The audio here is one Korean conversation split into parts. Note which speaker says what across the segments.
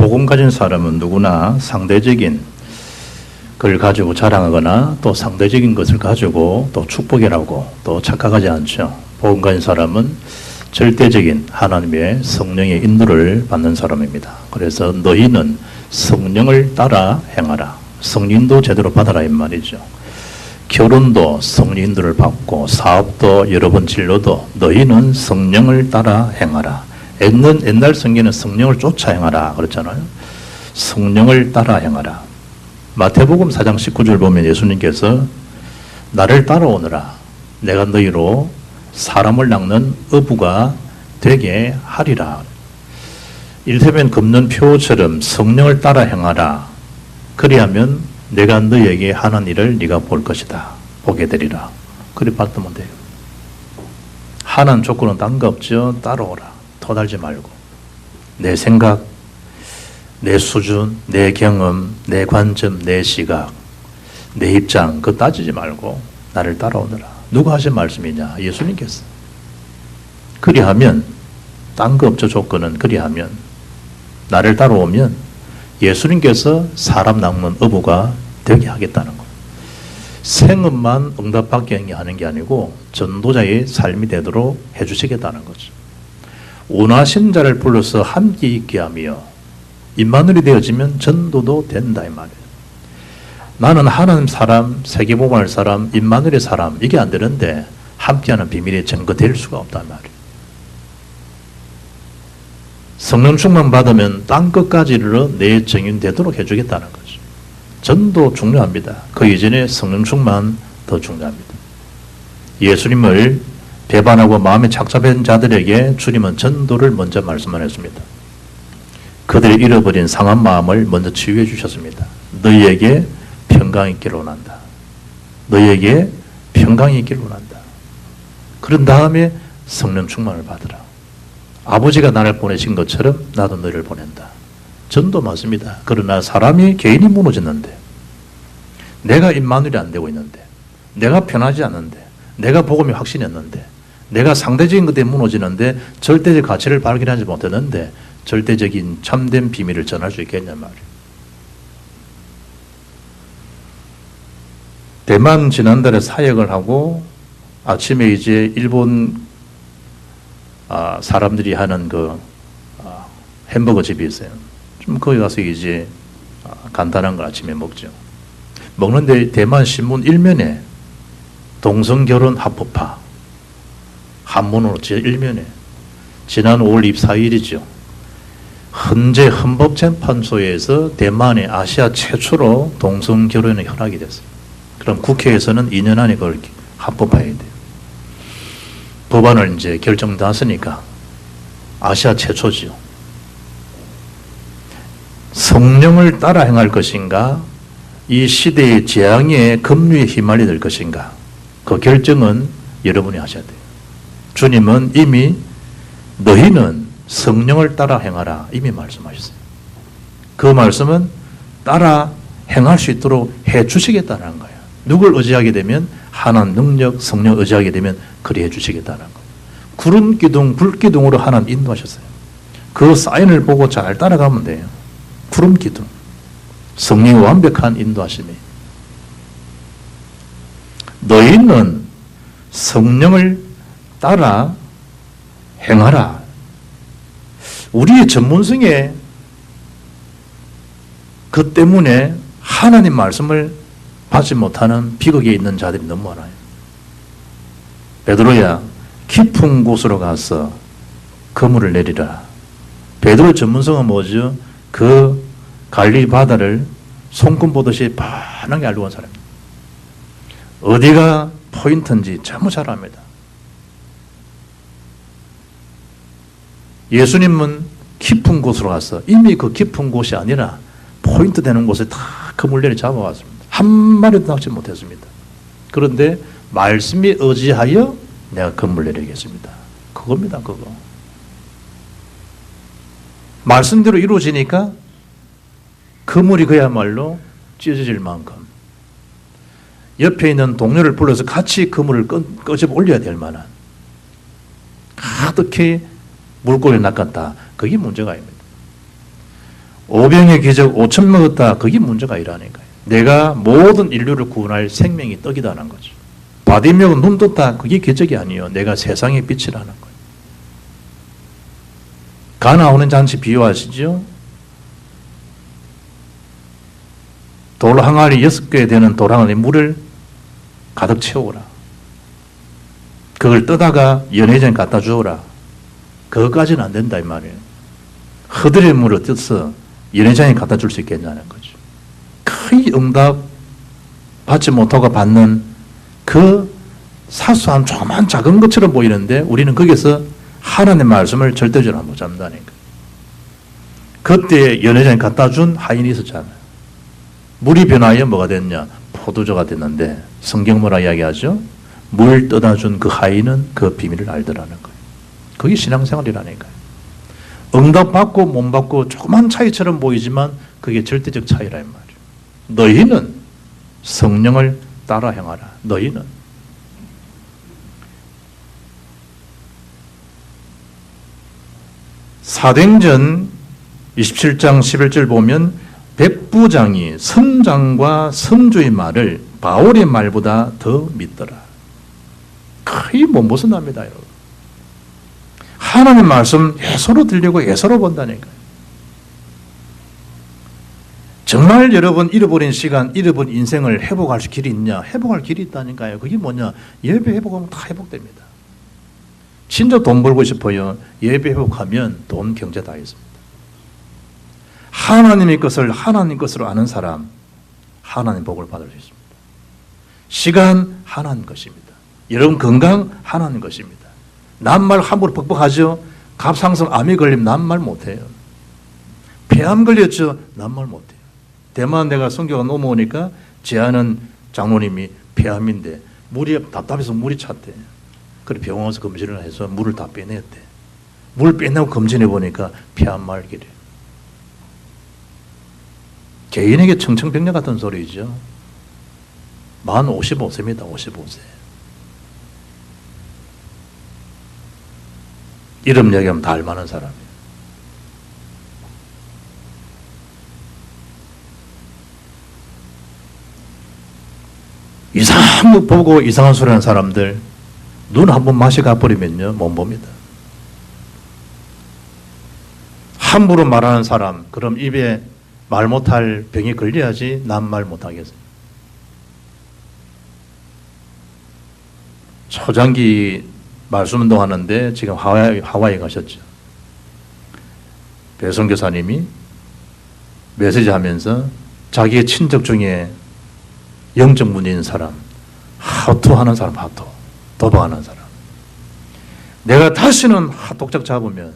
Speaker 1: 복음 가진 사람은 누구나 상대적인 걸 가지고 자랑하거나 또 상대적인 것을 가지고 또 축복이라고 또 착각하지 않죠. 복음 가진 사람은 절대적인 하나님의 성령의 인도를 받는 사람입니다. 그래서 너희는 성령을 따라 행하라. 성령도 제대로 받아라 이 말이죠. 결혼도 성령 인도를 받고 사업도 여러 번 진로도 너희는 성령을 따라 행하라. 옛날 성경에는 성령을 쫓아 행하라 그랬잖아요. 성령을 따라 행하라. 마태복음 4장 19절 보면 예수님께서 나를 따라오너라. 내가 너희로 사람을 낚는 어부가 되게 하리라. 이를테면 긋는 표처럼 성령을 따라 행하라. 그리하면 내가 너희에게 하는 일을 네가 볼 것이다. 보게 되리라. 그리 받으면 돼요. 하는 조건은 딴 거 없죠. 따라오라. 토달지 말고 내 생각, 내 수준, 내 경험, 내 관점, 내 시각, 내 입장 그거 따지지 말고 나를 따라오너라. 누가 하신 말씀이냐? 예수님께서. 그리하면 딴 거 없죠. 조건은 그리하면 나를 따라오면 예수님께서 사람 낚는 어부가 되게 하겠다는 거. 생업만 응답받게 하는 게 아니고 전도자의 삶이 되도록 해주시겠다는 거죠. 원하신 자를 불러서 함께 있게 하며 임마누엘이 되어지면 전도도 된다 이 말이에요. 나는 하나님 사람, 세계복음할 사람, 임마누엘의 사람 이게 안 되는데 함께하는 비밀이 증거될 수가 없단 말이에요. 성령 충만 받으면 땅 끝까지 이르러 내 증인 되도록 해주겠다는 거죠. 전도 중요합니다. 그 이전에 성령 충만 더 중요합니다. 예수님을 배반하고 마음에 착잡한 자들에게 주님은 전도를 먼저 말씀하셨습니다. 그들이 잃어버린 상한 마음을 먼저 치유해 주셨습니다. 너희에게 평강이 있기를 원한다. 너희에게 평강이 있기를 원한다. 그런 다음에 성령 충만을 받으라. 아버지가 나를 보내신 것처럼 나도 너희를 보낸다. 전도 맞습니다. 그러나 사람이 개인이 무너졌는데 내가 임마누엘이 안 되고 있는데 내가 편하지 않는데 내가 복음이 확신했는데 내가 상대적인 것에 무너지는데 절대적 가치를 발견하지 못했는데 절대적인 참된 비밀을 전할 수 있겠냐 말이에요. 대만 지난달에 사역을 하고 아침에 이제 일본 사람들이 하는 그 햄버거 집이 있어요. 좀 거기 가서 이제 간단한 걸 아침에 먹죠. 먹는데 대만 신문 일면에 동성결혼 합법화 한문으로 제1면에 지난 5월 24일이죠. 헌재 헌법재판소에서 대만의 아시아 최초로 동성결혼이 허락이 됐어요. 그럼 국회에서는 2년 안에 그걸 합법화해야 돼요. 법안을 이제 결정났으니까 아시아 최초지요. 성령을 따라 행할 것인가? 이 시대의 재앙의 급류에 휘말려 될 것인가? 그 결정은 여러분이 하셔야 돼요. 주님은 이미 너희는 성령을 따라 행하라 이미 말씀하셨어요. 그 말씀은 따라 행할 수 있도록 해 주시겠다는 거예요. 누굴 의지하게 되면 하나님 능력, 성령 의지하게 되면 그리 해 주시겠다는 거예요. 구름 기둥, 불 기둥으로 하나님 인도하셨어요. 그 사인을 보고 잘 따라가면 돼요. 구름 기둥. 성령의 완벽한 인도하심이. 너희는 성령을 따라 행하라. 우리의 전문성에 그 때문에 하나님 말씀을 받지 못하는 비극에 있는 자들이 너무 많아요. 베드로야 깊은 곳으로 가서 그물을 내리라. 베드로의 전문성은 뭐죠? 그 갈릴리 바다를 손금 보듯이 환하게 알고 온 사람입니다. 어디가 포인트인지 참 잘 압니다. 예수님은 깊은 곳으로 가서 이미 그 깊은 곳이 아니라 포인트 되는 곳에 다 그물레를 잡아왔습니다. 한 마리도 낚지 못했습니다. 그런데 말씀에 의지하여 내가 그물 내리겠습니다. 그겁니다. 그거. 말씀대로 이루어지니까 그물이 그야말로 찢어질 만큼 옆에 있는 동료를 불러서 같이 그물을 끄집어 올려야 될 만한 가득히 물고기를 낚았다. 그게 문제가 아닙니다. 오병의 기적 5천 먹었다. 그게 문제가 아니라니까요. 내가 모든 인류를 구원할 생명이 떡이다는 거죠. 바디메오는 눈 떴다. 그게 기적이 아니에요. 내가 세상의 빛이라는 거예요. 가 나오는 잔치 비유하시죠? 돌 항아리 6개 되는 돌 항아리 물을 가득 채우라. 그걸 떠다가 연회장에 갖다 주어라. 그것까지는 안 된다 이 말이에요. 허들의 물을 떠서 연회장에 갖다 줄 수 있겠냐는 거죠. 거의 응답 받지 못하고 받는 그 사소한 조그만 작은 것처럼 보이는데 우리는 거기서 하나님의 말씀을 절대적으로 못 잡는다니까. 그때 연회장에 갖다 준 하인이 있었잖아요. 물이 변하여 뭐가 됐냐? 포도주가 됐는데 성경 뭐라 이야기하죠? 물 떠다 준 그 하인은 그 비밀을 알더라는 거예요. 그게 신앙생활이라니까요. 응답 받고 못 받고 조그만 차이처럼 보이지만 그게 절대적 차이라 이 말이에요. 너희는 성령을 따라 행하라. 너희는. 사도행전 27장 11절 보면 백부장이 선장과 선주의 말을 바울의 말보다 더 믿더라. 거의 못 벗어납니다, 여러분. 하나님의 말씀 예서로 들리고 예서로 본다니까요. 정말 여러분 잃어버린 시간, 잃어버린 인생을 회복할 길이 있냐? 회복할 길이 있다니까요. 그게 뭐냐? 예배 회복하면 다 회복됩니다. 진짜 돈 벌고 싶어요. 예배 회복하면 돈 경제 다 있습니다. 하나님의 것을 하나님 것으로 아는 사람, 하나님 복을 받을 수 있습니다. 시간 하나님 것입니다. 여러분 건강 하나님 것입니다. 남말 함부로 벅벅하죠? 갑상선 암이 걸리면 남말 못해요. 폐암 걸렸죠? 남말 못해요. 대만 내가 성교가 넘어오니까 제 아는 장로님이 폐암인데 물이 답답해서 물이 찼대. 그래 병원 와서 검진을 해서 물을 다 빼냈대. 물 빼내고 검진해 보니까 폐암 말기래. 개인에게 청청병력 같은 소리죠. 만 55세입니다. 55세. 이름 얘기하면 다 알만한 사람이에요. 이상한 거 보고 이상한 소리 하는 사람들 눈 한번 맛이 가버리면요 못 봅니다. 함부로 말하는 사람 그럼 입에 말 못할 병이 걸려야지 난 말 못하겠어요. 초장기 말씀운동 하는데 지금 하와이 가셨죠. 배성 교사님이 메시지 하면서 자기의 친척 중에 영적 문제 있는 사람, 하토하는 사람, 하토, 도박하는 사람. 내가 다시는 하똑짝 잡으면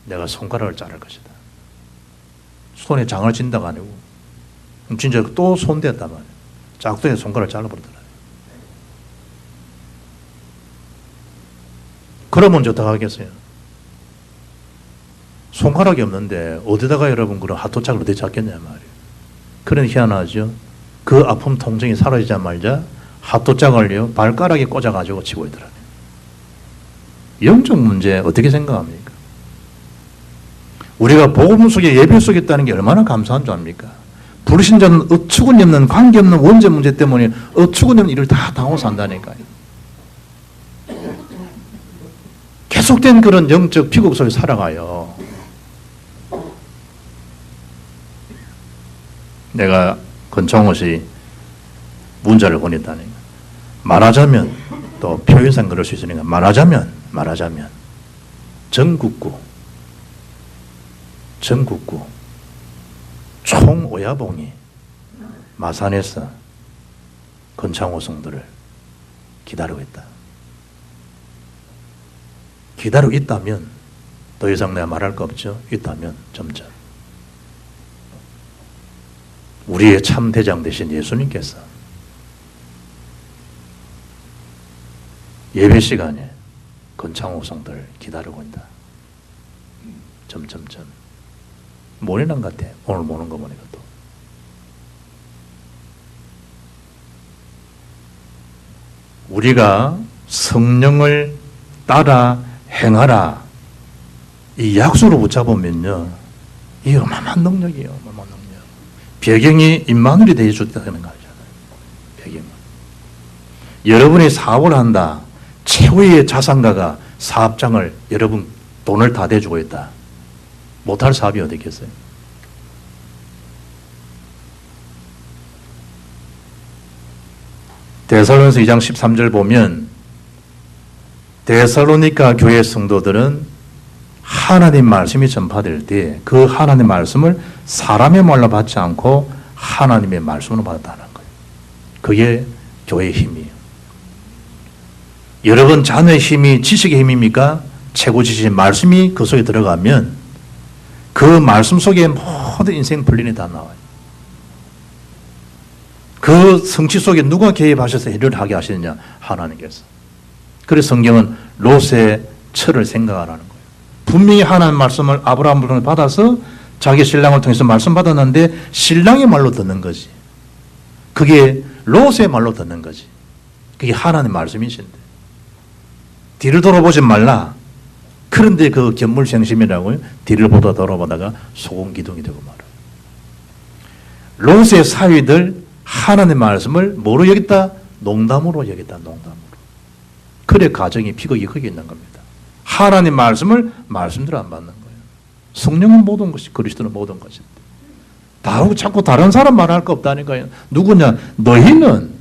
Speaker 1: 내가 손가락을 자를 것이다. 손에 장을 진다가 아니고 진짜 또 손댔단 말이에요. 짝퉁에 손가락을 잘라버리더라. 그러면 어떻게 하겠어요? 손가락이 없는데 어디다가 여러분 그런 핫도짝을 어디 잡겠냐 말이에요. 그런 희한하죠. 그 아픔 통증이 사라지자마자 핫도짝을요 발가락에 꽂아가지고 치고 있더라고요. 영적 문제 어떻게 생각합니까? 우리가 복음 속에 예배 속에 있다는 게 얼마나 감사한 줄 압니까? 불신자는 어처구니없는 관계없는 원죄 문제 때문에 어처구니없는 일을 다 당하고 산다니까요. 계속된 그런 영적 비극 속에 살아가요. 내가 권창호씨 문자를 보냈다니까. 말하자면 또 표현상 그럴 수 있으니까 말하자면 전국구 총오야봉이 마산에서 권창호 성도를 기다리고 있다. 기다리고 있다면 더 이상 내가 말할 거 없죠. 있다면 점점 우리의 참 대장 되신 예수님께서 예배 시간에 권창호 성도를 기다리고 있다. 점점점 모래난 같아. 오늘 보는 거 보니까 또 우리가 성령을 따라 행하라 이 약수로 붙잡으면요, 이 어마어마한 능력이에요. 어마어마한 능력. 배경이 임마누엘이 되어줬다는 거잖아요. 배경은. 여러분이 사업을 한다. 최후의 자산가가 사업장을 여러분 돈을 다 대주고 있다. 못할 사업이 어디 있겠어요? 데살로니가서 2장 13절 보면 데살로니가 교회 성도들은 하나님 말씀이 전파될 때 그 하나님 말씀을 사람의 말로 받지 않고 하나님의 말씀으로 받았다는 거예요. 그게 교회의 힘이에요. 여러분 자녀의 힘이 지식의 힘입니까? 최고 지식의 말씀이 그 속에 들어가면 그 말씀 속에 모든 인생 분린이 다 나와요. 그 성취 속에 누가 개입하셔서 일을 하게 하시느냐? 하나님께서. 그래서 성경은 롯의 철을 생각하라는 거예요. 분명히 하나님 말씀을 아브라함을 받아서 자기 신랑을 통해서 말씀 받았는데 신랑의 말로 듣는 거지. 그게 롯의 말로 듣는 거지. 그게 하나님 말씀이신데. 뒤를 돌아보지 말라. 그런데 그 견물생심이라고요. 뒤를 보다 돌아보다가 소금 기둥이 되고 말아요. 롯의 사위들 하나님의 말씀을 뭐로 여겼다? 농담으로 여겼다. 농담으로. 그래 가정이 비극이 거기 있는 겁니다. 하나님 말씀을 말씀대로 안 받는 거예요. 성령은 모든 것이 그리스도는 모든 것인데 다 자꾸 다른 사람 말할 거 없다니까요. 누구냐? 너희는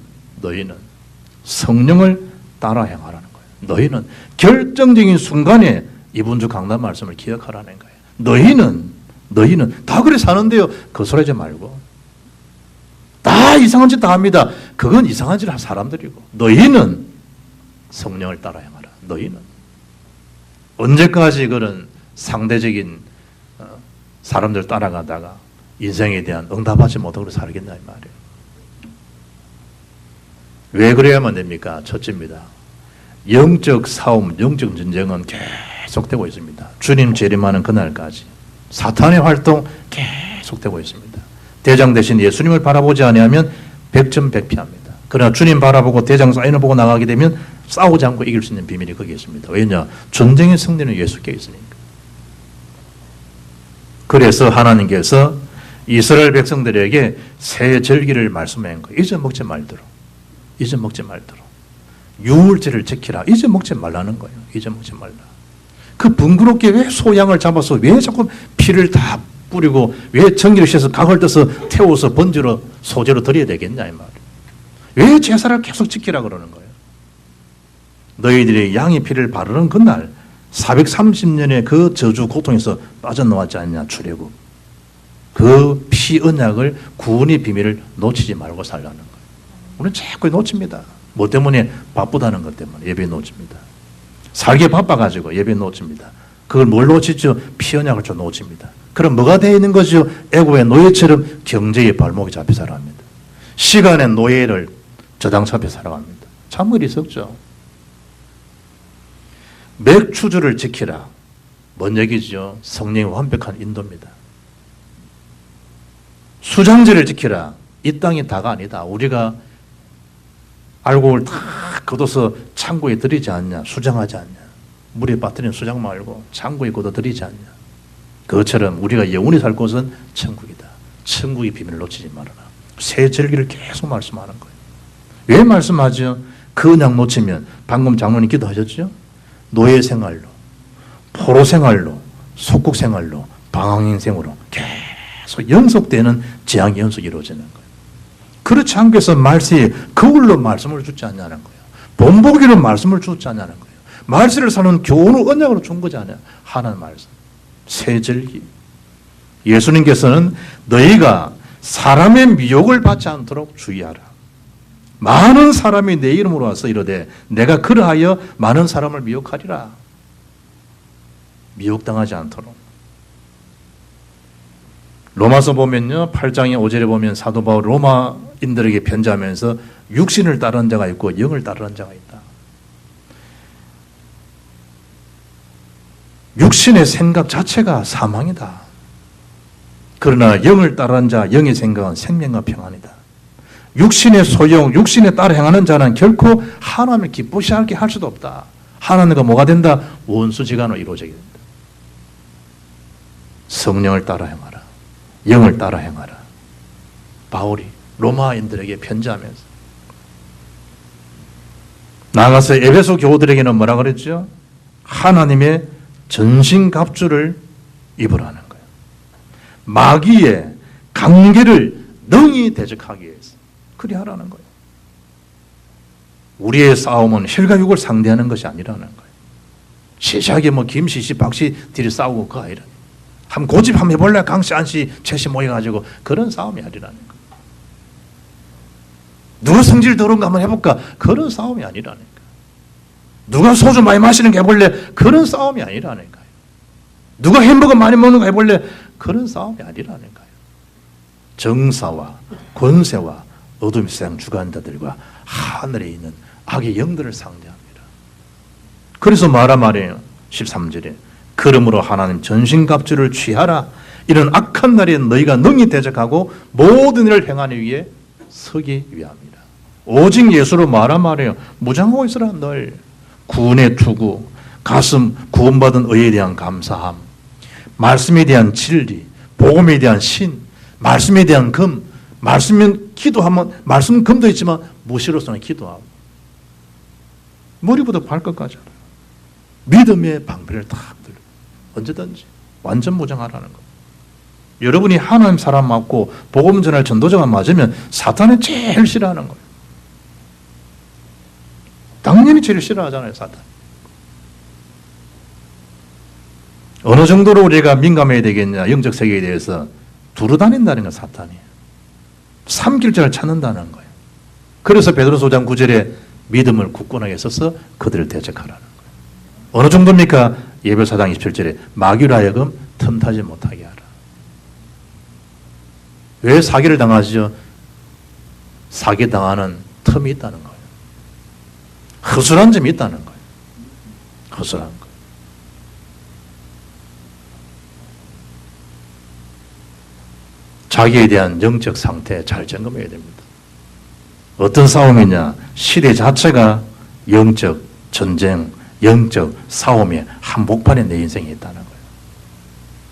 Speaker 1: 성령을 따라 행하라는 거예요. 너희는 결정적인 순간에 이번 주 강단 말씀을 기억하라는 거예요. 너희는 다 그래 사는데요. 거스르지 말고 다 이상한 짓 다 합니다. 그건 이상한 짓 할 사람들이고 너희는 성령을 따라 행하라. 너희는 언제까지 그런 상대적인 사람들 따라가다가 인생에 대한 응답하지 못하고 살겠나 이 말이에요. 왜 그래야만 됩니까? 첫째입니다. 영적 싸움, 영적 전쟁은 계속되고 있습니다. 주님 재림하는 그날까지 사탄의 활동 계속되고 있습니다. 대장 대신 예수님을 바라보지 아니하면 백전백패합니다. 그러나 주님 바라보고 대장 사인을 보고 나가게 되면 싸우지 않고 이길 수 있는 비밀이 거기에 있습니다. 왜냐? 전쟁의 승리는 예수께 있으니까. 그래서 하나님께서 이스라엘 백성들에게 새 절기를 말씀한 거예요. 잊어먹지 말도록. 유월절을 지키라. 잊어먹지 말라는 거예요. 잊어먹지 말라. 그 번거롭게 왜 소양을 잡아서 왜 자꾸 피를 다 뿌리고 왜 전기를 씌워서 각을 떠서 태워서 번지로 소재로 드려야 되겠냐 이 말이에요. 왜 제사를 계속 지키라 그러는 거예요. 너희들이 양의 피를 바르는 그날 430년의 그 저주 고통에서 빠져나왔지 않냐 출애굽. 그 피 언약을 구원의 비밀을 놓치지 말고 살라는 거예요. 우리는 자꾸 놓칩니다. 뭐 때문에? 바쁘다는 것 때문에 예배 놓칩니다. 살게 바빠가지고 예배 놓칩니다. 그걸 뭘 놓치죠? 피 언약을 좀 놓칩니다. 그럼 뭐가 되어 있는 거죠? 애고의 노예처럼 경제의 발목에 잡혀 살아갑니다. 시간의 노예를 저당 잡혀 살아갑니다. 참 어리석죠. 맥추주를 지키라. 뭔 얘기죠? 성령의 완벽한 인도입니다. 수장제를 지키라. 이 땅이 다가 아니다. 우리가 알곡을 다 걷어서 창고에 들이지 않냐. 수장하지 않냐. 물에 빠뜨리는 수장 말고 창고에 걷어 들이지 않냐. 그것처럼 우리가 영원히 살 곳은 천국이다. 천국의 비밀을 놓치지 말아라. 새 절기를 계속 말씀하는 거예요. 왜 말씀하죠? 그 언약 놓치면 방금 장로님 기도하셨죠? 노예 생활로, 포로 생활로, 속국 생활로, 방황인생으로 계속 연속되는 재앙이 연속 이루어지는 거예요. 그렇지 않게 해서 말세에 그걸로 말씀을 주지 않냐는 거예요. 본보기로 말씀을 주지 않냐는 거예요. 말세를 사는 교훈을 언약으로 준 거지 않아요. 하나님 말씀. 새 절기. 예수님께서는 너희가 사람의 미혹을 받지 않도록 주의하라. 많은 사람이 내 이름으로 와서 이르되 내가 그러하여 많은 사람을 미혹하리라. 미혹당하지 않도록. 로마서 보면요. 8장의 5절에 보면 사도 바울 로마인들에게 편지하면서 육신을 따르는 자가 있고 영을 따르는 자가 있다. 육신의 생각 자체가 사망이다. 그러나 영을 따르는 자, 영의 생각은 생명과 평안이다. 육신의 소용, 육신에 따라 행하는 자는 결코 하나님을 기쁘시하게 할 수도 없다. 하나님과 뭐가 된다? 원수지간으로 이루어지게 된다. 성령을 따라 행하라. 영을 따라 행하라. 바울이 로마인들에게 편지하면서 나가서 에베소 교우들에게는 뭐라 그랬죠? 하나님의 전신갑주를 입으라는 거예요. 마귀의 관계를 능히 대적하기 위해서 그리 하라는 거예요. 우리의 싸움은 혈과 육을 상대하는 것이 아니라는 거예요. 시시하게 김씨, 박씨 뒤를 싸우고 그거 아니라 한번 고집 한번 해볼래? 강씨, 안씨, 최씨 모여가지고 그런 싸움이 아니라는 거예요. 누가 성질 더러운 거 한번 해볼까? 그런 싸움이 아니라는 거예요. 누가 소주 많이 마시는 거 해볼래? 그런 싸움이 아니라는 거예요. 누가 햄버거 많이 먹는 거 해볼래? 그런 싸움이 아니라는 거예요. 정사와 권세와 어둠의 세상 주관자들과 하늘에 있는 악의 영들을 상대합니다. 그래서 말이에요. 13절에 그러므로 하나님 전신갑주를 취하라. 이런 악한 날에 너희가 능히 대적하고 모든 일을 행하기 위해 서기 위함이라. 오직 예수로 말해요. 무장하고 있으라. 늘 구원의 투구, 가슴 구원받은 의에 대한 감사함, 말씀에 대한 진리, 복음에 대한 신, 말씀에 대한 금, 말씀은 기도하면 말씀 금도 있지만 무시로서는 기도하고 머리부터 발끝까지 알아요. 믿음의 방패를 딱 들고 언제든지 완전 무장하라는 거. 여러분이 하나님 사람 맞고 복음 전할 전도자가 맞으면 사탄이 제일 싫어하는 거예요. 당연히 제일 싫어하잖아요, 사탄. 어느 정도로 우리가 민감해야 되겠냐, 영적 세계에 대해서 두루다닌다는 건 사탄이에요. 삼킬자를 찾는다는 거예요. 그래서 베드로서 5장 9절에 믿음을 굳건하게 써서 그들을 대적하라는 거예요. 어느 정도입니까? 예배 4장 27절에 마귀로 하여금 틈타지 못하게 하라. 왜 사기를 당하시죠? 사기당하는 틈이 있다는 거예요. 허술한 점이 있다는 거예요. 허술한 거. 자기에 대한 영적 상태 잘 점검해야 됩니다. 어떤 싸움이냐? 시대 자체가 영적 전쟁, 영적 싸움의 한복판에 내 인생이 있다는 거예요.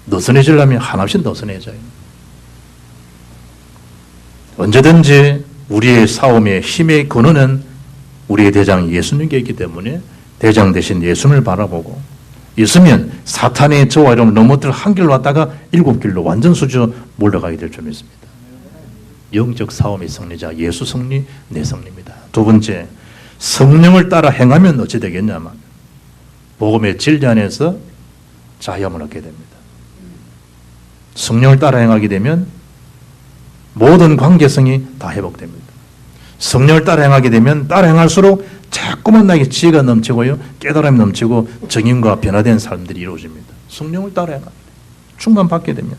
Speaker 1: 느슨해지려면 하나씩 느슨해져요. 언제든지 우리의 싸움의 힘의 근원은 우리의 대장 예수님께 있기 때문에 대장 대신 예수님을 바라보고 있으면 사탄의 저와 여러분 넘어뜨릴 한 길로 왔다가 7길로 완전 수주 몰려가게 될 줄 믿습니다. 영적 싸움의 승리자 예수 승리, 내 승리입니다. 두 번째, 성령을 따라 행하면 어찌 되겠냐면 복음의 진리 안에서 자유함을 얻게 됩니다. 성령을 따라 행하게 되면 모든 관계성이 다 회복됩니다. 성령을 따라 행하게 되면 따라 행할수록 자꾸만 나에게 지혜가 넘치고요, 깨달음이 넘치고 정인과 변화된 삶들이 이루어집니다. 성령을 따라 행합니다. 충만받게 되면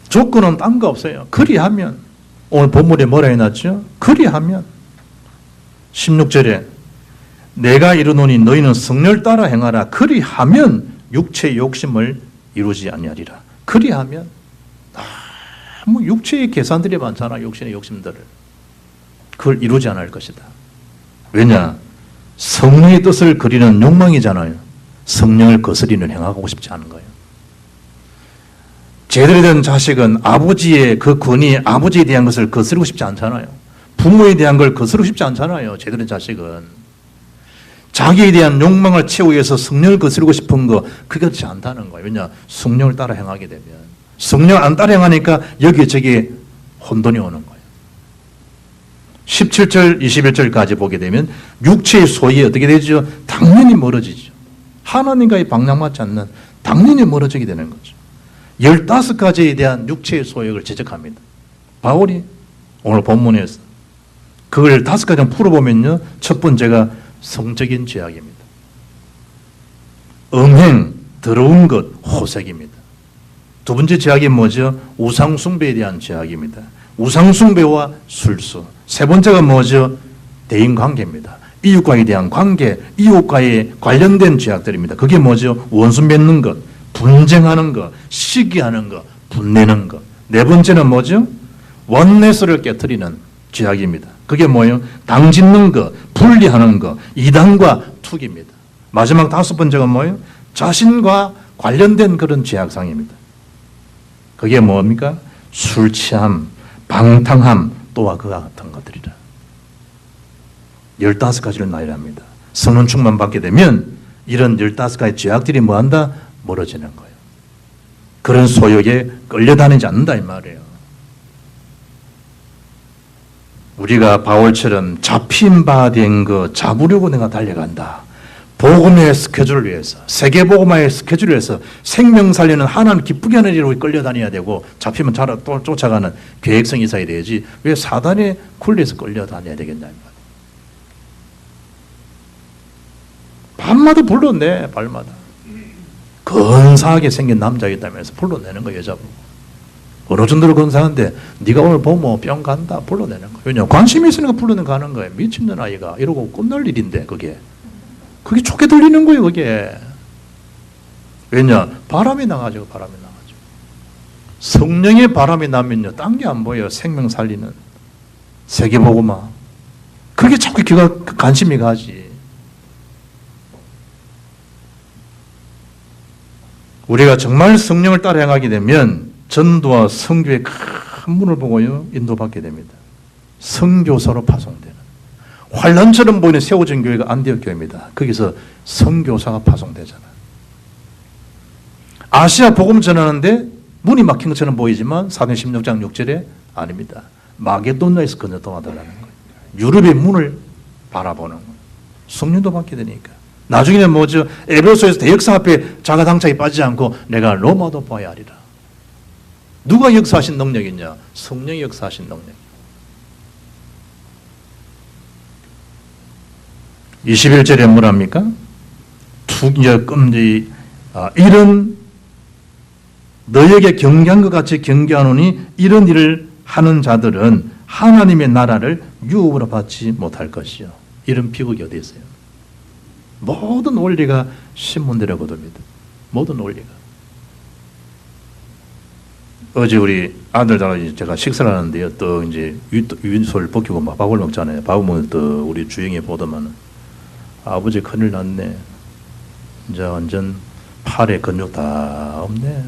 Speaker 1: 조건은 딴 거 없어요. 그리하면 오늘 본문에 뭐라 해놨죠? 그리하면 16절에 내가 이르노니 너희는 성령을 따라 행하라. 그리하면 육체의 욕심을 이루지 아니하리라. 그리하면 육체의 계산들이 많잖아. 욕심의 욕심들을. 그걸 이루지 않을 것이다. 왜냐? 성령의 뜻을 그리는 욕망이잖아요. 성령을 거스리는 행하고 싶지 않은 거예요. 제대로 된 자식은 아버지의 그 권위, 아버지에 대한 것을 거스르고 싶지 않잖아요. 부모에 대한 걸 거스르고 싶지 않잖아요. 제대로 된 자식은. 자기에 대한 욕망을 채우기 위해서 성령을 거스르고 싶은 거, 그게 그렇지 않다는 거예요. 왜냐? 성령을 따라 행하게 되면. 성령 안 따라 행하니까 여기저기 혼돈이 오는 거예요. 17절, 21절까지 보게 되면 육체의 소유에 어떻게 되죠? 당연히 멀어지죠. 하나님과의 방향맞지 않는 당연히 멀어지게 되는 거죠. 15가지에 대한 육체의 소욕을 지적합니다. 바울이 오늘 본문에서 그걸 5가지 풀어보면요, 첫 번째가 성적인 죄악입니다. 음행, 더러운 것, 호색입니다. 두 번째 죄악이 뭐죠? 우상숭배에 대한 죄악입니다. 우상숭배와 술수. 세 번째가 뭐죠? 대인관계입니다. 이웃과에 대한 관계, 이웃과의 관련된 죄악들입니다. 그게 뭐죠? 원수 맺는 것, 분쟁하는 것, 시기하는 것, 분내는 것. 네 번째는 뭐죠? 원내스를 깨트리는 죄악입니다. 그게 뭐예요? 당짓는 것, 분리하는 것, 이단과 투기입니다. 마지막 5번째가 뭐예요? 자신과 관련된 그런 죄악상입니다. 그게 뭡니까? 술 취함, 방탕함, 또한 그와 같은 것들이라. 15가지를 나열합니다. 성령 충만 받게 되면 이런 15가지 죄악들이 뭐한다? 멀어지는 거예요. 그런 소욕에 끌려다니지 않는다 이 말이에요. 우리가 바울처럼 잡힌 바 된 거 잡으려고 내가 달려간다. 복음의 스케줄을 위해서, 세계복음화의 스케줄을 위해서 생명 살리는 하나님 기쁘게 하는 일로 끌려다녀야 되고, 잡히면 또 쫓아가는 계획성이 있어야 되지 왜 사단의 굴레에서 끌려다녀야 되겠냐. 밤마다 불러내. 밤마다 근사하게 생긴 남자이다면서 불러내는 거예요. 여자분 어느 정도로 근사한데 네가 오늘 보면 뿅 간다 불러내는 거예요. 왜냐 관심이 있으니까 불러내 가는 거예요. 미친년 아이가 이러고 끝날 일인데 그게 좋게 들리는 거예요. 그게 왜냐 바람이 나가지고. 성령의 바람이 나면요 딴 게 안 보여요. 생명 살리는 세계복음화 그게 자꾸 관심이 가지. 우리가 정말 성령을 따라 행하게 되면 전도와 선교의 큰 문을 보고요 인도받게 됩니다. 선교사로 파송되는 환란처럼 보이는 세워진 교회가 안디옥 교회입니다. 거기서 선교사가 파송되잖아요. 아시아 복음 전하는데 문이 막힌 것처럼 보이지만 사도행전 16장 6절에 아닙니다. 마게도냐에서 건너동하더라는 거예요. 유럽의 문을 바라보는 거예요. 성령도 받게 되니까. 나중에는 뭐죠? 에베소에서 대역사 앞에 자가당착이 빠지지 않고 내가 로마도 봐야 하리라. 누가 역사하신 능력이냐? 성령이 역사하신 능력. 21절에 뭐랍니까? 투기와 끔지 이런 너에게 경계한 것 같이 경계하노니 이런 일을 하는 자들은 하나님의 나라를 유업으로 받지 못할 것이요. 이런 비극이 어디 있어요? 모든 원리가 신문대로 거듭니다. 모든 원리가. 어제 우리 아들들 제가 식사를 하는데요. 또 이제 유인소를 벗기고 막 밥을 먹잖아요. 밥을 먹을 때 우리 주영이 보더만 아버지 큰일 났네. 이제 완전 팔에 근육 다 없네.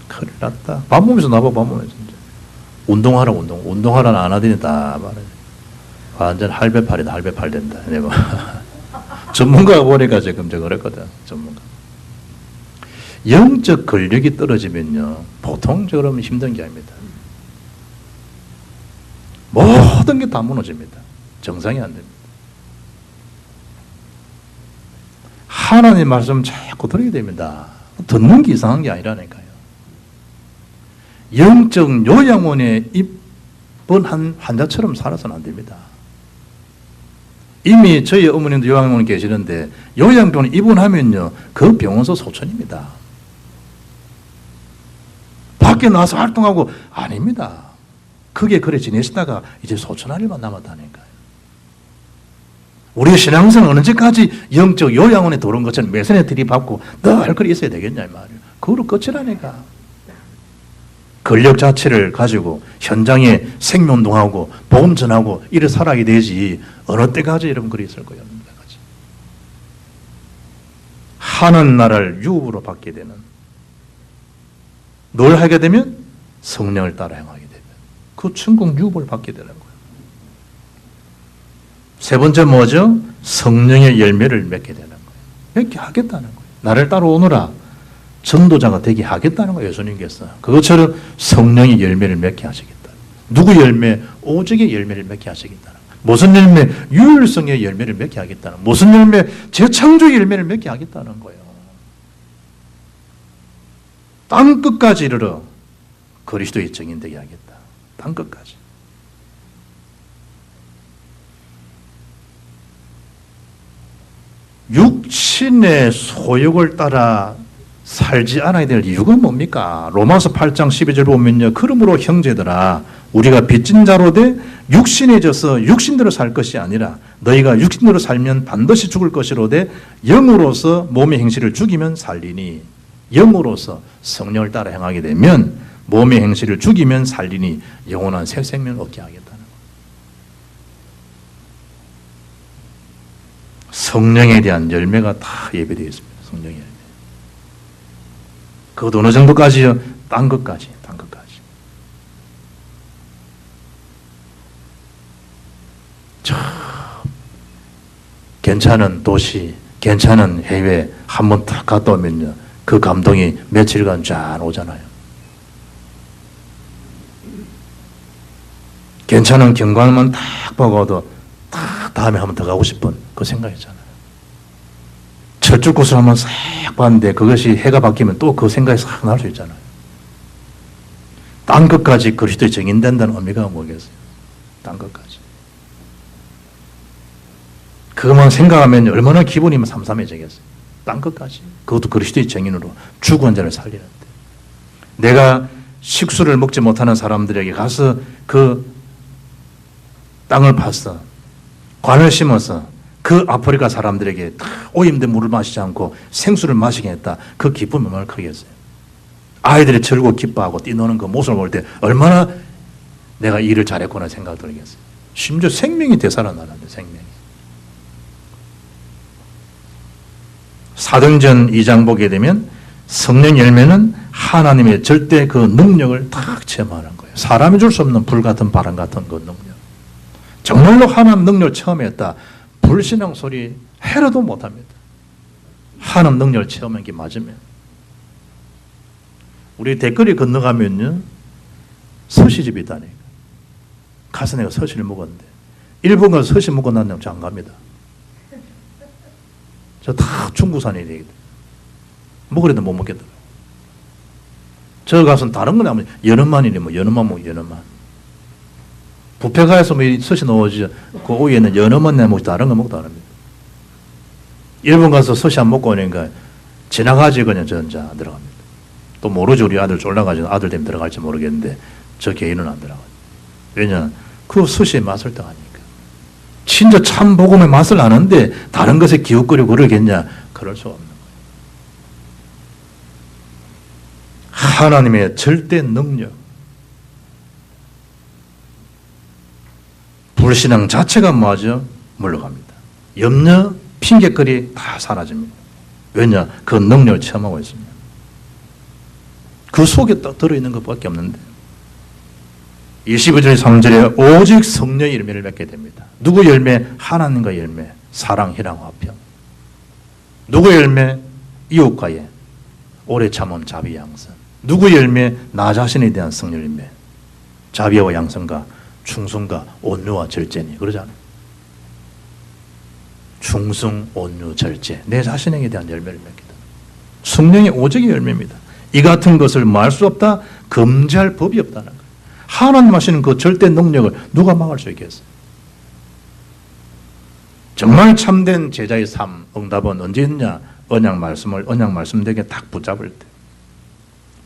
Speaker 1: 큰일 났다. 밥 먹으면서 나보고 밥 먹으면서 진짜. 운동하라는 안 하더니 다 말해. 완전 할배팔이다. 할배팔 된다. 내가 전문가가 보니까 지금 제가 그랬거든. 전문가. 영적 근력이 떨어지면요 보통적으로 힘든 게 아닙니다. 모든 게 다 무너집니다. 정상이 안 됩니다. 하나님 말씀 자꾸 들어야 됩니다. 듣는 게 이상한 게 아니라니까요. 영적 요양원에 입원한 환자처럼 살아서는 안 됩니다. 이미 저희 어머님도 요양원에 계시는데 요양병원에 입원하면요 그 병원서 소천입니다. 밖에 나와서 활동하고 아닙니다. 그게 그래 지내시다가 이제 소천할 일만 남았다니까요. 우리의 신앙생활 어느 때까지 영적 요양원에 들어온 것처럼 매선에 들이받고 늘 그리 있어야 되겠냐 이 말이에요. 그거로 끝이라니까. 근력 자체를 가지고 현장에 생명운동하고 복음 전하고 이래 살아야 되지 어느 때까지 여러분 그리 있을 거예요. 하는 나라를 유업으로 받게 되는 뭘 하게 되면 성령을 따라 행하게 되면 그 천국 유업을 받게 되는 거예요. 세 번째 뭐죠? 성령의 열매를 맺게 되는 거예요. 맺게 하겠다는 거예요. 나를 따라오너라. 전도자가 되게 하겠다는 거예요. 예수님께서. 그것처럼 성령의 열매를 맺게 하시겠다. 누구 열매? 오직의 열매를 맺게 하시겠다. 무슨 열매? 유일성의 열매를 맺게 하겠다는. 무슨 열매? 재창조의 열매를 맺게 하겠다는 거예요. 땅 끝까지 이르러 그리스도의 증인 되게 하겠다. 땅 끝까지. 육신의 소욕을 따라 살지 않아야 될 이유가 뭡니까? 로마서 8장 12절 보면요. 그러므로 형제들아 우리가 빚진 자로 돼 육신에 져서 육신대로 살 것이 아니라 너희가 육신대로 살면 반드시 죽을 것이로되 영으로서 몸의 행실을 죽이면 살리니 영으로서 성령을 따라 행하게 되면 몸의 행실을 죽이면 살리니 영원한 새 생명을 얻게 하겠다는 거예요. 성령에 대한 열매가 다 예배되어 있습니다. 성령의 열매. 그것도 어느 정도까지요? 딴 것까지. 저 괜찮은 도시, 괜찮은 해외 한번 딱 갔다 오면요, 그 감동이 며칠간 쫙 오잖아요. 괜찮은 경관만 딱 보고도 딱 다음에 한번 더 가고 싶은 그 생각이잖아요. 철쭉구슬 한번 싹 봤는데 그것이 해가 바뀌면 또 그 생각이 싹 날 수 있잖아요. 딴 것까지 그리스도의 증인된다는 의미가 뭐겠어요? 딴 것까지. 그것만 생각하면 얼마나 기분이 삼삼해지겠어요. 딴 것까지. 그것도 그리스도의 증인으로 죽은 자를 살리는데. 내가 식수를 먹지 못하는 사람들에게 가서 그 땅을 파서 관을 심어서 그 아프리카 사람들에게 오염된 물을 마시지 않고 생수를 마시게 했다. 그 기쁨이 얼마나 크겠어요. 아이들이 즐거워 기뻐하고 뛰노는 그 모습을 볼 때 얼마나 내가 일을 잘했구나 생각 들겠어요. 심지어 생명이 되살아나는데, 생명이. 사도행전 2장 보게 되면 성령 열매는 하나님의 절대 그 능력을 딱 체험하는 거예요. 사람이 줄 수 없는 불 같은 바람 같은 그 능력. 정말로 하나님 능력을 체험했다. 불신앙 소리 해라도 못합니다. 하나님 능력을 체험한 게 맞으면. 우리 댓글이 건너가면요, 서시집이 있다니까. 가서 내가 서시를 먹었는데, 일본 가서 서시 먹고 난 장 갑니다. 저 다 중국산이 되거든. 먹으려도 못 먹겠더라고요. 저 가서는 다른 건 아니면 연어만이니 뭐 연어만 먹고 연어만. 부페가에서 뭐 서시 넣어지 그 오이에는 연어만 내 먹지 다른 거 먹도 안 합니다. 일본 가서 서시 안 먹고 오니까 지나가지 그냥 전자 안 들어갑니다. 또 모르죠. 우리 아들 쫄라가지고 아들 되면 들어갈지 모르겠는데 저 개인은 안 들어가요. 왜냐? 그 서시의 맛을 더 아니까. 진짜 참 복음의 맛을 아는데 다른 것에 기웃거리고 그러겠냐? 그럴 수 없는 거예요. 하나님의 절대 능력, 불신앙 자체가 뭐하죠? 물러갑니다. 염려, 핑계거리 다 사라집니다. 왜냐? 그 능력을 체험하고 있습니다. 그 속에 딱 들어있는 것밖에 없는데 22절 3절에 오직 성령의 열매를 맺게 됩니다. 누구 열매? 하나님과 열매, 사랑, 희랑, 화평. 누구 열매? 이웃과의 오래 참음, 자비, 양선. 누구 열매? 나 자신에 대한 성령 열매, 자비와 양선과 충성과 온유와 절제니. 그러잖아요. 충성, 온유, 절제. 내 자신에게 대한 열매를 맺게 됩니다. 성령의 오직의 열매입니다. 이 같은 것을 뭐 할 수 없다? 금지할 법이 없다는 거예요. 하나님 하시는 그 절대 능력을 누가 막을 수 있겠어요? 정말 참된 제자의 삶, 응답은 언제 있냐? 언약 말씀되게 딱 붙잡을 때.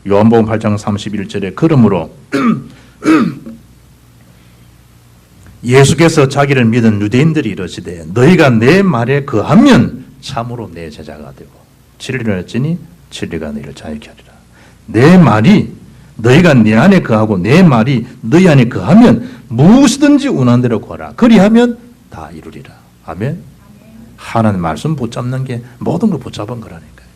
Speaker 1: 요한복음 8장 31절에 그러므로 예수께서 자기를 믿은 유대인들이 이르시되 너희가 내 말에 거하면 참으로 내 제자가 되고 진리를 알지니 진리가 너희를 자유케 하리라. 내 말이 너희가 내 안에 거하고 내 말이 너희 안에 거하면 무엇이든지 원하는 대로 구하라. 그리하면 다 이루리라. 아멘. 하나님 말씀 붙잡는 게 모든 걸 붙잡은 거라니까요.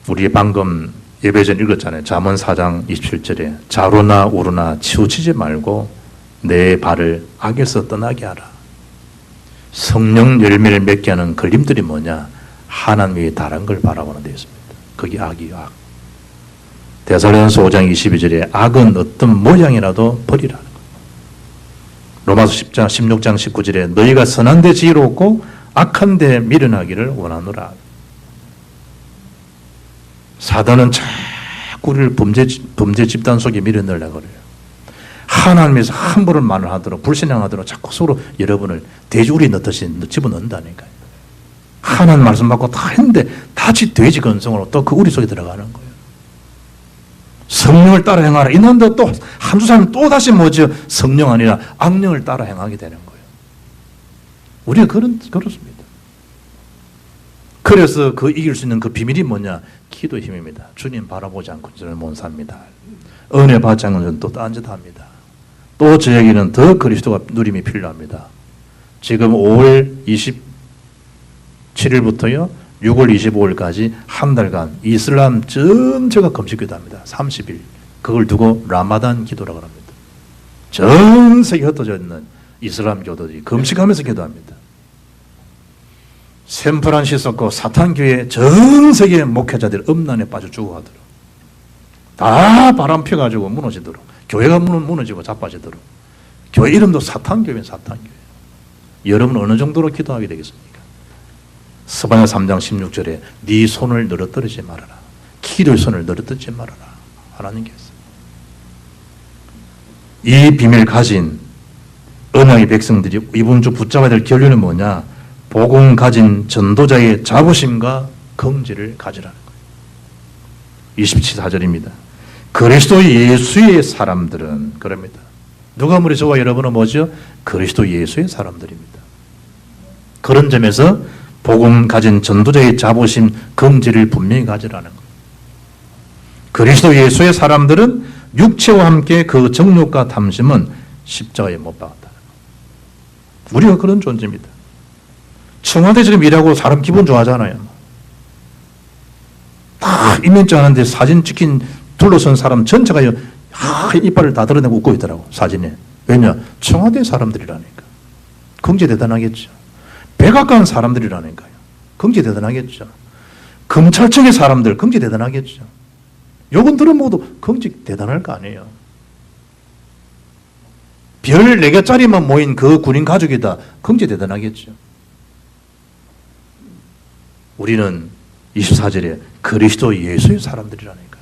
Speaker 1: 우리 방금 예배 전 읽었잖아요. 잠언 4장 27절에 좌로나 우로나 치우치지 말고 내 발을 악에서 떠나게 하라. 성령 열매를 맺게 하는 걸림들이 뭐냐? 하나님이 다른 걸 바라보는 데 있습니다. 그게 악이요, 악. 데살로니가서 5장 22절에 악은 어떤 모양이라도 버리라는 거예요. 로마서 10장 16장 19절에 너희가 선한 데 지혜롭고 악한 데 미련하기를 원하노라. 사단은 자꾸 우리를 범죄 집단 속에 밀어넣으려고 그래요. 하나님에서 함부로 말을 하도록 불신앙하도록 자꾸 서로 여러분을 돼지우리 넣듯이 집어넣는다니까요. 하나님 말씀 받고 다 했는데 다시 돼지 근성으로 또 그 우리 속에 들어가는 거예요. 성령을 따라 행하라. 이놈도 또 한두 사람은 또 다시 뭐죠? 성령 아니라 악령을 따라 행하게 되는 거예요. 우리가 그렇습니다. 그래서 그 이길 수 있는 그 비밀이 뭐냐? 기도의 힘입니다. 주님 바라보지 않고 저는 못 삽니다. 은혜 받지 않고는 또 딴짓합니다. 또 저에게는 더 그리스도가 누림이 필요합니다. 지금 5월 27일부터요 6월 25일까지 한 달간 이슬람 전체가 금식 기도합니다. 30일. 그걸 두고 라마단 기도라고 합니다. 전 세계에 흩어져 있는 이슬람 교도들이 금식하면서 기도합니다. 샌프란시스코 사탄교회 전 세계 목회자들 음란에 빠져 죽어가도록 다 바람 펴가지고 무너지도록 교회가 무너지고 자빠지도록 교회 이름도 사탄교회 사탄교회. 여러분 어느 정도로 기도하게 되겠습니까? 스바냐 3장 16절에 네 손을 늘어뜨리지 말아라. 기도의 손을 늘어뜨리지 말아라. 하나님께서 이 비밀 가진 언약의 백성들이 이번 주 붙잡아야 될 결론은 뭐냐? 복음 가진 전도자의 자부심과 긍지를 가지라는 거예요. 27절입니다. 그리스도 예수의 사람들은 그럽니다. 누가 우리 저와 여러분은 뭐죠? 그리스도 예수의 사람들입니다. 그런 점에서 복음 가진 전도자의 자부심, 긍지를 분명히 가지라는 거예요. 그리스도 예수의 사람들은 육체와 함께 그 정욕과 탐심은 십자가에 못 박았다는 거예요. 우리가 그런 존재입니다. 청와대 지금 일하고 사람 기분 좋아하잖아요. 다 이면증 하는데 사진 찍힌 둘러선 사람 전체가 이빨을 다 드러내고 웃고 있더라고 사진에. 왜냐? 청와대 사람들이라니까. 긍지 대단하겠죠. 백악관 사람들이라니까요. 긍지 대단하겠죠. 검찰청의 사람들 긍지 대단하겠죠. 요건 들어보고도 긍지 대단할 거 아니에요. 별 4개짜리만 모인 그 군인 가족이다. 긍지 대단하겠죠. 우리는 24절에 그리스도 예수의 사람들이라니까요.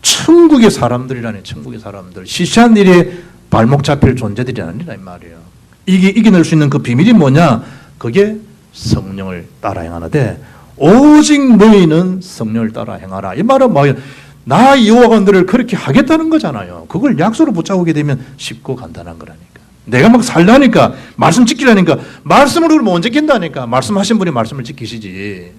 Speaker 1: 천국의 사람들이라니. 천국의 사람들. 시시한 일에 발목 잡힐 존재들이 아니라 이 말이에요. 이게 이겨낼 수 있는 그 비밀이 뭐냐? 그게 성령을 따라 행하는데 오직 너희는 성령을 따라 행하라. 이 말은 뭐예요? 나 여호와가 너를 그렇게 하겠다는 거잖아요. 그걸 약속으로 붙잡게 되면 쉽고 간단한 거라니까. 내가 막 살라니까 말씀 지키라니까 말씀을 우리 못 지킨다니까. 말씀하신 분이 말씀을 지키시지.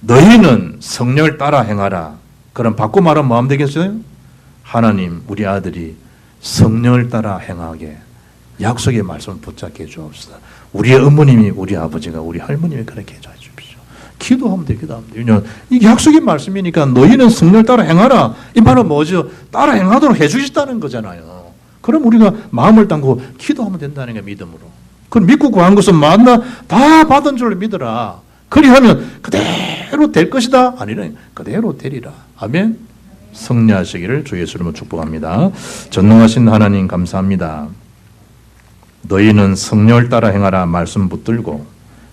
Speaker 1: 너희는 성령을 따라 행하라. 그럼 바꿔 말하면 뭐 하면 되겠어요? 하나님 우리 아들이 성령을 따라 행하게 약속의 말씀을 붙잡게 해주옵소서. 우리의 어머님이 우리 아버지가 우리 할머님이 그렇게 해줘 주십시오. 기도하면 돼. 기도하면 돼. 왜냐하면 이게 약속의 말씀이니까 너희는 성령을 따라 행하라. 이 말은 뭐죠? 따라 행하도록 해주시다는 거잖아요. 그럼 우리가 마음을 담고 기도하면 된다는 게 믿음으로. 그럼 믿고 구한 것은 만나 다 받은 줄 믿어라. 그리하면 그대로 될 것이다. 아니라 그대로 되리라. 아멘. 승리하시기를 주 예수님으로 축복합니다. 전능하신 하나님 감사합니다. 너희는 성령을 따라 행하라 말씀 붙들고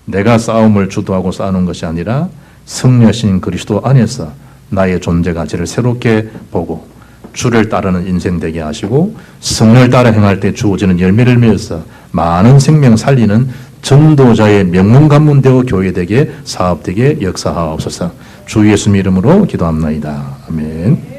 Speaker 1: 내가 싸움을 주도하고 싸우는 것이 아니라 승리하신 그리스도 안에서 나의 존재 가치를 새롭게 보고 주를 따르는 인생 되게 하시고 성령을 따라 행할 때 주어지는 열매를 맺어서 많은 생명 살리는 전도자의 명문 가문 되어 교회되게 사업되게 역사하옵소서. 주 예수님 이름으로 기도합나이다. 아멘.